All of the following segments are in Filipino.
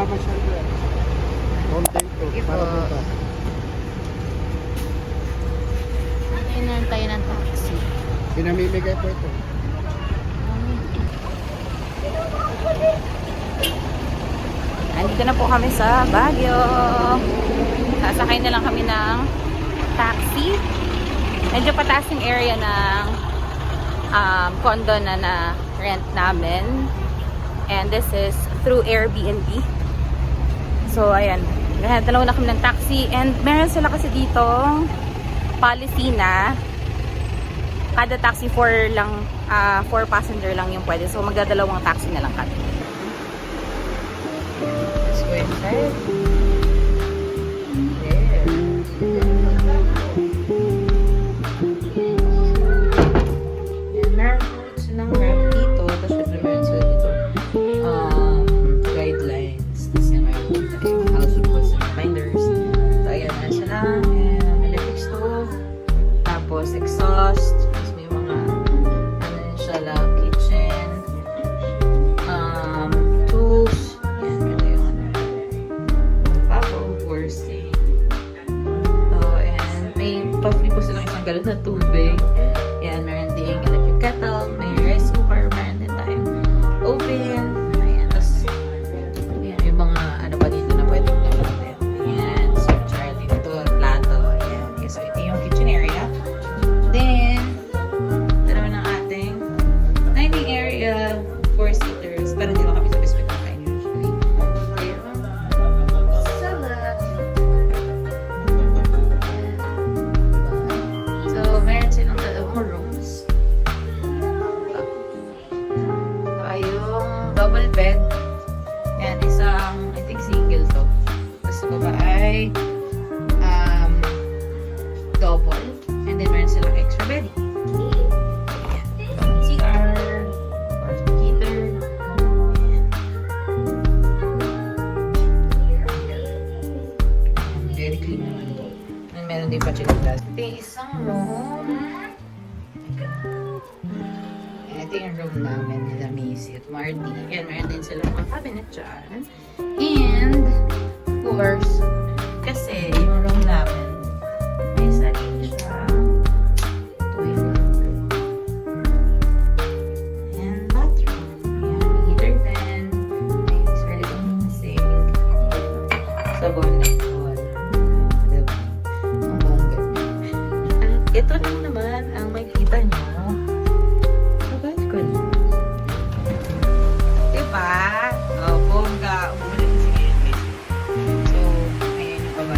mamamasyal ko yan. Content ko, Sige para po. punta. Kainan tayo ng taxi. Pinamimigay po ito. Andito na po kami sa Baguio. Sasakay na lang kami ng taxi. Medyo pataas yung area ng condo na rent namin. And this is through Airbnb. So, ayan. Dalawa na kami ng taxi. And meron sila kasi ditong policy na kada taxi 4 lang, 4 passenger lang yung pwede. So, magdadalawang taxi na lang kami. Let's go inside. Meron po silang map dito. Tapos syempre meron sila dito guidelines. Tapos yan meron po tayong house rules and reminders. So ayan, meron sila electric stove. Tapos exhaust. Tapos may mga ano yun siya lang, kitchen. Tools. Yan, ito yung ano. Papo, worstay. So, and may pa-free po silang isang galon na tubig. Yan, meron ding electric kettle, may rice cooker, meron din tayong oven. Ayan, tapos ayan, yung mga ano pa dito na pwedeng gamitin. Ayan, so Charlie dito, plato. Ayan, okay, so ito yung kitchen area. Then, dalawa ng ating dining area, 4 seaters, pero hindi lang kami sa biscuit na kain usually. Ayan, salad. So, meron silang dalawang rooms. Yung double bed. Yan, isang, I think single to. Tapos sa baba ay double. And then meron silang extra bed. Ayan. CR. Or heater. Ayan. Very clean naman po. And meron din pa chiladas. Ito yung isang room. Ito yung room namin nila Macy at Marty. And meron din sila mga cabinet dyan. And, of course, kasi yung room namin, may sarili siya. Toilet. And bathroom. Ayan, may heater din. May sarili kong sink. Sabon na yun. Diba? Ang bongga. At ito lang naman ang makikita nyo. Diba? Oh, bongga. Umulit si Gilbert. So, ayan yung baba.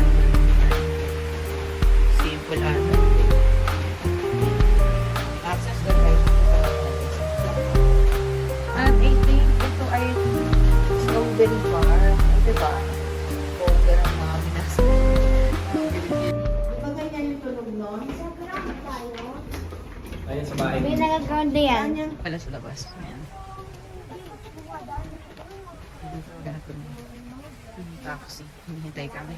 Simple ano. Access the right. At I think ito ay strawberry bar. Diba? Bongga ng mga binasa. Bagay na yung tunog nun. Ayun sa bahay. May nag-ground na yan. Pala sa labas. Ayan. Ganapin mo. Taxi. Hinihintay kami.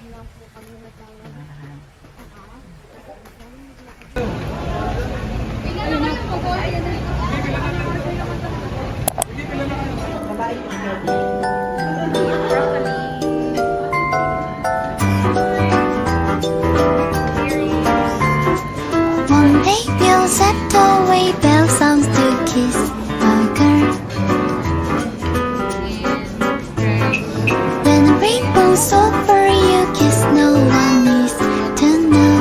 One day we'll set away bell sounds to kiss a girl. When the rainbow's over, you kiss, no one needs to know.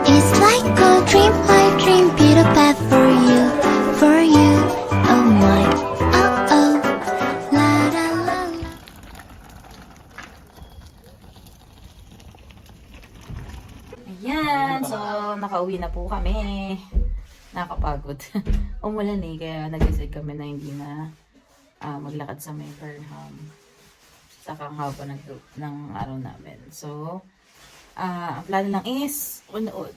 It's like a dream, I dream, build a path for you, for you. Oh my, oh oh, la la la la. Ayan. So, nakauwi na po kami. Nakakapagod. Umulan eh, kaya nag-decide kami na hindi na maglakad sa may Burnham. Saka ang haba ng araw namin. So, ang plano lang is unood.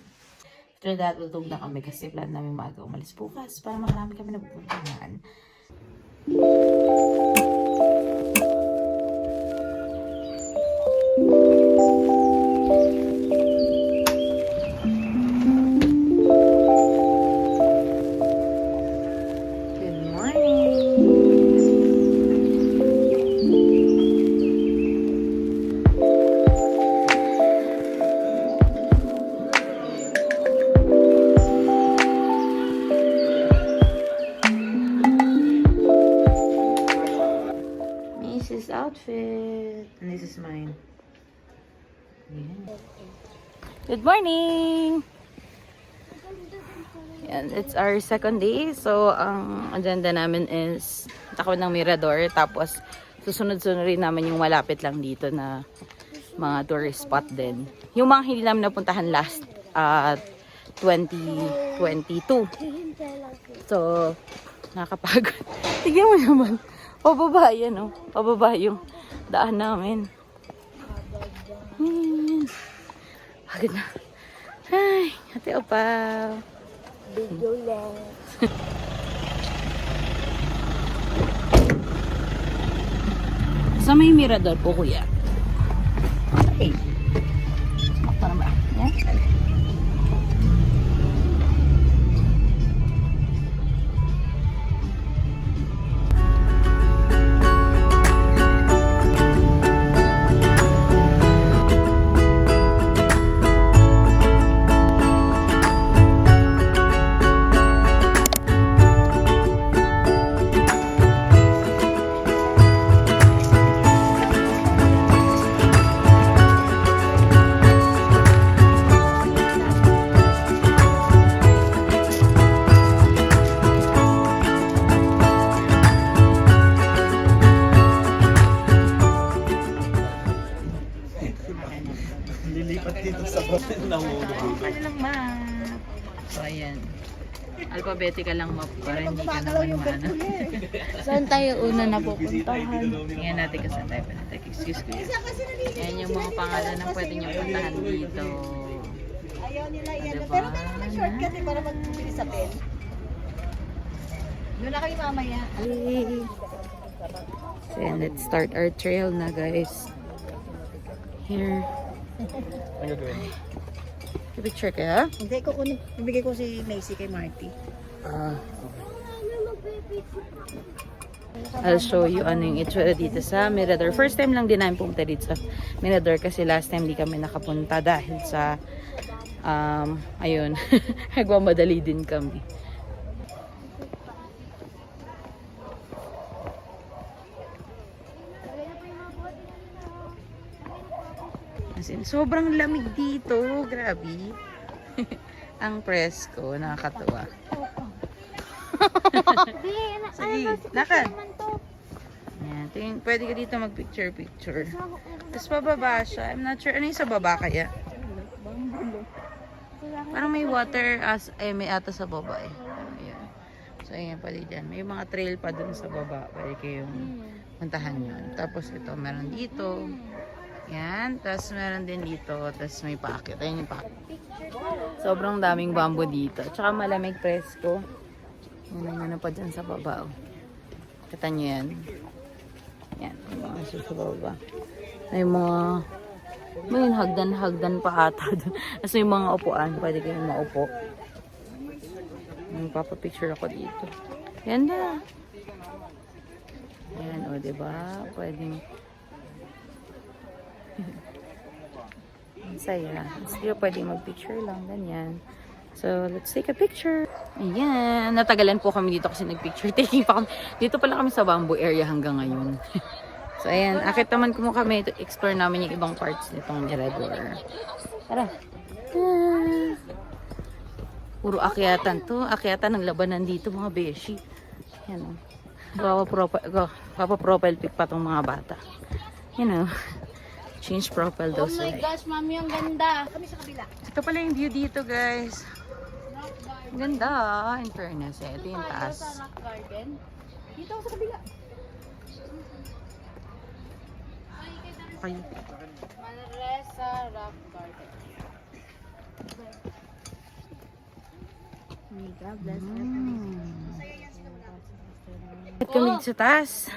After that, tutog na kami kasi plano namin maaga umalis bukas para makarami kami na pupuntahan. Good morning! And this is mine. Yeah. Good morning! Yan, it's our second day. So, ang agenda namin is takbo ng Mirador. Tapos, susunod-sunod rin namin yung malapit lang dito na mga tourist spot din. Yung mga hindi namin napuntahan last 2022. So, nakakapagod. Tignan mo naman. Pababa yan, oh. Pababa yung daan namin. Pagod na. Ay, ate Opaw. Video lang. Sa may Mirador po, kuya. Okay. Para ba? Yan. Lilipat dito sa batin ng ulo. Kanilang map. So, ayan. Alphabetical lang map para hindi ka naman mana. Saan tayo una napupuntahan? Tingnan natin kung saan tayo pinatay. Excuse ko yan. Ayan yung mga pangalan ng pwede nyo puntahan dito. Ayaw nila yan. Diba? Pero meron naman shortcut eh, para magpili sa pen. Doon na kayo mamaya. So, and let's start our trail na, guys. Here. Ano gawin? Picture ka, ha? Hindi ko kunin. Ibigay ko si Macy kay Marty. I'll show you ano yung itsura dito sa Mirador. First time lang din namin pumunta dito sa Mirador kasi last time di kami nakapunta dahil sa ayun, nagmamadali din kami. As in, sobrang lamig dito. Grabe. Ang presko. Nakakatuwa. Sige, lakad. Yan. Tingin, pwede ka dito mag-picture-picture. Tapos pababa siya. I'm not sure. Ano yung sa baba kaya? Parang may water as may ata sa baba eh. Ayan. So, ayan pala dyan. May mga trail pa dun sa baba. Pwede kayong puntahan yun. Tapos ito, meron dito. Yan, tapos meron din dito, tapos may paakit. Ayun yung paakit. Sobrang daming bamboo dito. Tsaka malamig presko. Yan, ano pa dyan sa baba. Oh. Kita nyo yan. Yan, yung mga sa baba. May mga, may hagdan pa ata dun. Tapos may mga upuan, pwede kayong maupo. Magpapapicture ako dito. Yan na. Yan, o, diba? Pwedeng saya. Still pwedeng mag-picture lang, ganyan. So, let's take a picture. Ayan. Natagalan po kami dito kasi nag-picture taking pa kami. Dito pala kami sa bamboo area hanggang ngayon. So, ayan. Akit naman ko mo kami to explore namin yung ibang parts nitong Mirador. Tara. Puro akyatan to. Akyatan ng labanan dito, mga beshi. Ayan o. Papa-profile pic pa tong mga bata. You know. Change profile daw Oh my sila. gosh, mami, ang ganda. Kami sa kabila. Ito pala yung view dito, guys. Ganda, in fairness. Eh. Ito yung taas. Sa rock garden. Dito ako sa kabila. Kayo. Manresa Rock Garden. God bless At kami dito sa taas.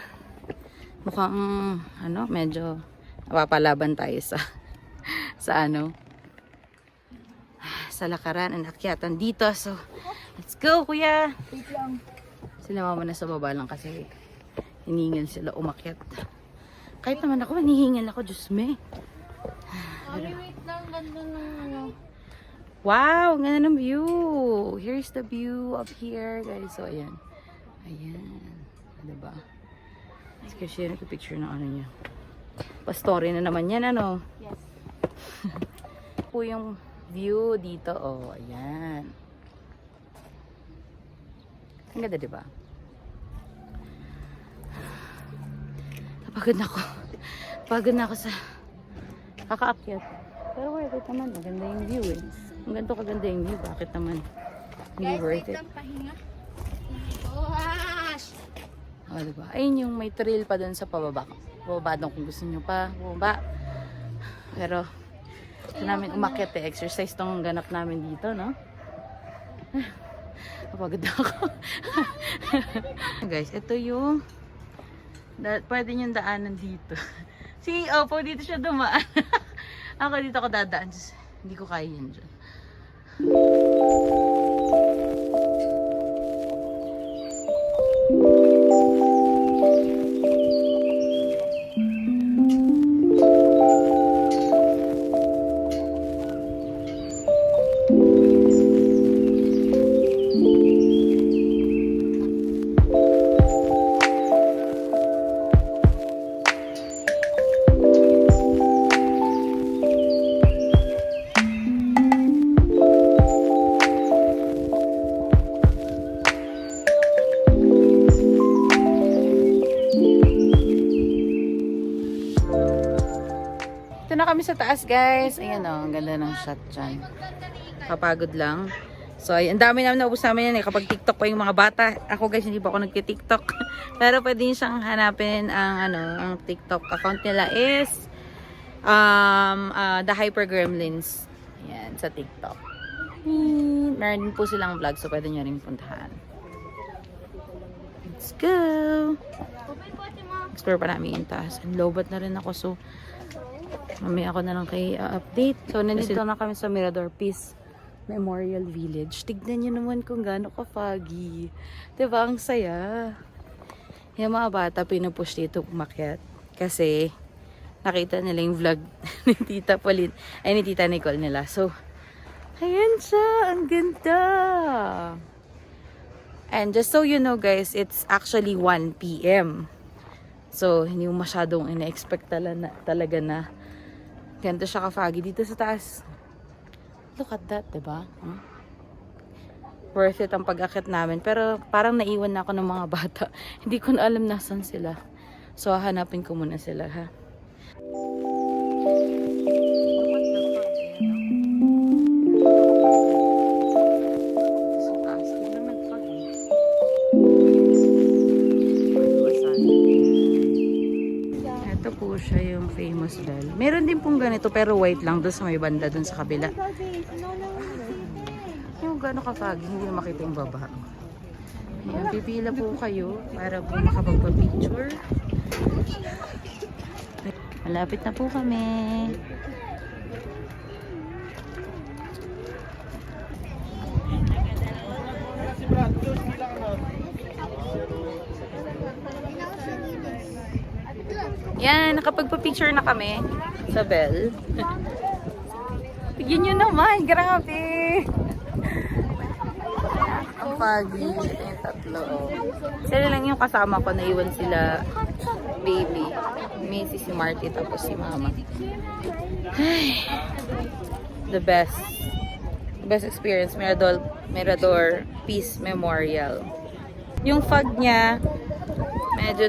Mukhang, ano, medyo napapalaban tayo sa ano, sa lakaran and akyatan dito. So, let's go, kuya. Sila mama na sa baba lang kasi hinihingal sila umakyat. Kahit naman ako, hinihingal ako, Diyos me. Mami, wait lang. Ganda ng ano. Wow, ang ganda ng view. Here's the view up here, guys. So, ayan. Ayan. Diba? Let's go share a picture ng ano niya. Pa-story na naman yan, ano? Yes. Po yung view dito, oh, ayan. Ang ganda, diba? Napagod na ako. Pagod na ako sa kakaakyat. Pero worth it naman. Maganda yung view eh. Ang ganito kaganda yung view. Bakit naman hindi worth it? Pahinga. Gosh! O, diba? Ayun yung may trail pa dun sa pababa. Pababa doon kung gusto nyo pa. Pababa. Pero, ito namin umakyat eh. Exercise tong ganap namin dito, no? Napagod na ako. Guys, ito yung pwede nyo daanan dito. Si Opo, dito siya dumaan. Ako dito ako dadaan. Hindi ko kaya yan dyan. Ito na kami sa taas, guys. Ayan o, ang ganda ng shot dyan. Kapagod lang. So, ay, ang dami namin naubos namin yan eh. Kapag TikTok pa yung mga bata. Ako guys, hindi pa ako nagki-TikTok. Pero pwede nyo siyang hanapin ang TikTok account nila is The Hyper Gremlins. Ayan, sa TikTok. Meron din po silang vlog, so pwede nyo rin puntahan. Let's go! Explore pa namin yung taas. And lobat na rin ako, so mamaya ako na lang kay update. So, nandito na kami sa Mirador Peace Memorial Village. Tignan nyo naman kung gaano ka-foggy. Diba? Ang saya. Yung mga bata, pinupush dito umakyat. Kasi, nakita nila yung vlog ni Tita Pauline, ay ni Tita Nicole nila. So, ayan siya. Ang ganda. And just so you know guys, it's actually 1 PM. So, hindi mo masyadong ina-expect talaga na ganito siya ka-foggy dito sa taas. Look at that, diba? Worth it ang pag-akit namin. Pero parang naiwan na ako ng mga bata. Hindi ko na alam nasan sila. So, hanapin ko muna sila, ha? Ito po siya yung famous bell. Meron din pong ganito pero white lang doon sa may banda doon sa kabila. Yung gano'n ka-foggy, hindi na makita yung baba. Ayan, pipila po kayo para po makapagpa-picture. Malapit na po kami. Yan, nakapagpa-picture na kami sa bell. Tignan nyo naman, grabe! Ang foggy. Ito yung tatlo. Sila lang yung kasama ko, naiwan sila baby. Missy, si Marty, tapos si Mama. Ay, the best. Best experience, Mirador Peace Memorial. Yung fog niya, medyo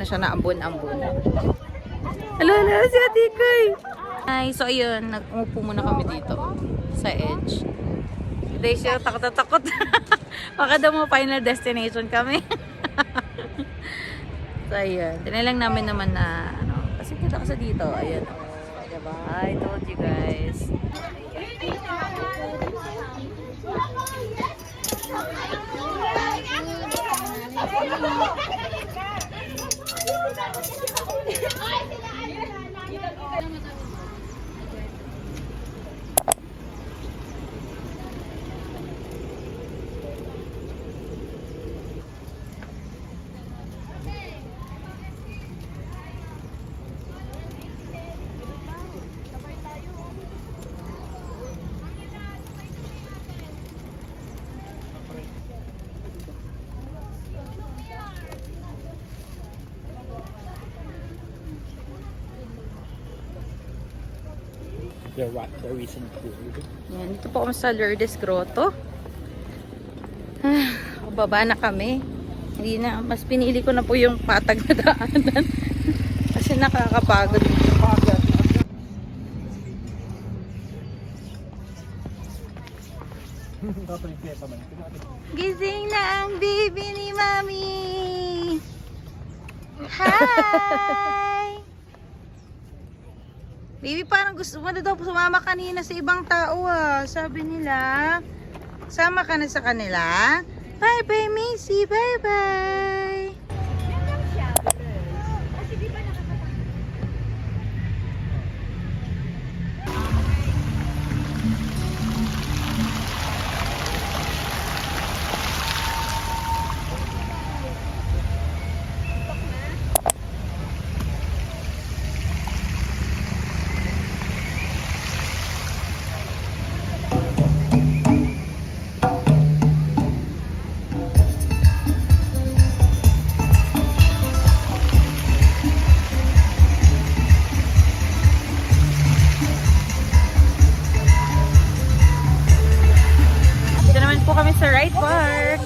siya naambon-ambon. Hello, si Ate Koy! Ay, so ayun, umupo muna kami dito sa edge. Today siya takot na takot. Baka daw mo final destination kami. So ayun, tinilang namin naman na kasi kita kasi dito, ayun. Diba? I told you guys. the recent food. Yan, dito po kami sa Lourdes Grotto. Baba na kami. Hindi na, mas pinili ko na po yung patag na daanan. Kasi nakakapagod. Gising na ang baby ni Mami. Hi! Baby, parang gusto mo na daw sumama kanina sa ibang tao ah. Sabi nila, sama ka na sa kanila. Bye-bye, Macy. Bye-bye. Yan lang siya. Kasi di ba nakakatawa? Dito naman po kami sa Ride Park.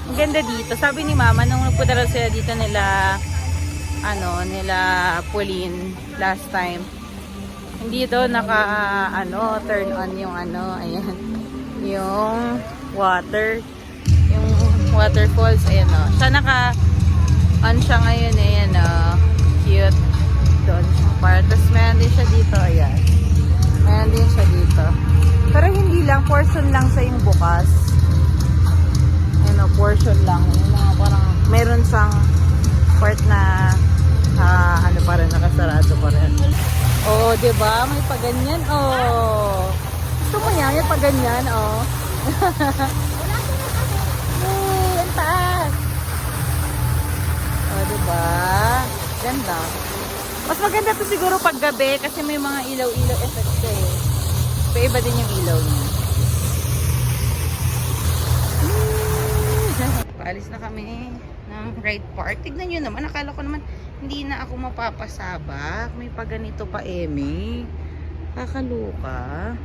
Ang ganda dito. Sabi ni Mama, nung nagpunta raw sila dito nila Pauline last time. Hindi daw turn on yung ayan. Yung water. Yung waterfalls, ayan o. Siya on siya ngayon, ayan o. Cute. Doon siya para. Tapos meron din siya dito, ayan. Meron din siya dito. Pero hindi lang, portion lang sa yung bukas. Ayan o, portion lang. Yung mga parang, meron siyang part na pa rin, nakasarado pa rin. Oo, diba? May paganyan, oh. Gusto mo yan? May paganyan, oh. Yay, ang taas. Oh, diba? Ganda. Mas maganda to siguro pag gabi kasi may mga ilaw-ilaw effects eh. Iba din yung ilaw niya. Paalis na kami ng Ride Park. Tignan nyo naman. Akala ko naman hindi na ako mapapasabak. May pa ganito pa, Eme. Kakaluka.